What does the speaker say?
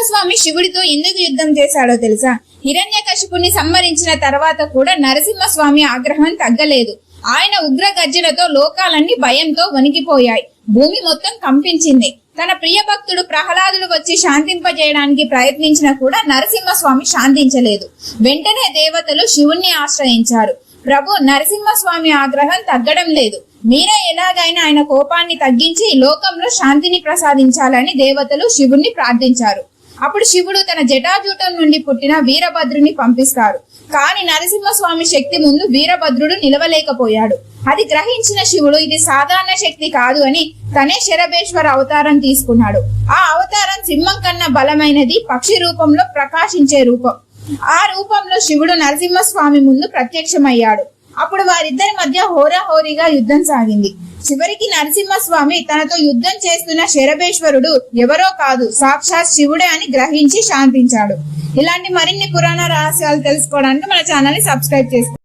నరసింహస్వామి శివుడితో ఎందుకు యుద్ధం చేశాడో తెలుసా? హిరణ్యకశిపుని సంహరించిన తర్వాత కూడా నరసింహస్వామి ఆగ్రహం తగ్గలేదు. ఆయన ఉగ్ర గర్జనతో లోకాలన్నీ భయంతో వణికిపోయాయి. భూమి మొత్తం కంపించింది. తన ప్రియ భక్తుడు ప్రహ్లాదుడు వచ్చి శాంతింపజేయడానికి ప్రయత్నించినా కూడా నరసింహస్వామి శాంతించలేదు. వెంటనే దేవతలు శివుణ్ణి ఆశ్రయించారు. ప్రభు, నరసింహస్వామి ఆగ్రహం తగ్గడం లేదు. మీరే ఎలాగైనా ఆయన కోపాన్ని తగ్గించి లోకంలో శాంతిని ప్రసాదించాలని దేవతలు శివుణ్ణి ప్రార్థించారు. అప్పుడు శివుడు తన జటాజూటం నుండి పుట్టిన వీరభద్రుని పంపిస్తారు. కానీ నరసింహస్వామి శక్తి ముందు వీరభద్రుడు నిలవలేకపోయాడు. అది గ్రహించిన శివుడు ఇది సాధారణ శక్తి కాదు అని తనే శరభేశ్వర అవతారం తీసుకున్నాడు. ఆ అవతారం సింహం కన్నా బలమైనది, పక్షి రూపంలో ప్రకాశించే రూపం. ఆ రూపంలో శివుడు నరసింహస్వామి ముందు ప్రత్యక్షమయ్యాడు. అప్పుడు వారిద్దరి మధ్య హోరాహోరీగా యుద్ధం సాగింది. చివరికి నరసింహస్వామి తనతో యుద్ధం చేస్తున్న శరభేశ్వరుడు ఎవరో కాదు, సాక్షాత్ శివుడే అని గ్రహించి శాంతించాడు. ఇలాంటి మరిన్ని పురాణ రహస్యాలు తెలుసుకోవడానికి మన ఛానల్ ని సబ్స్క్రైబ్ చేసుకోండి.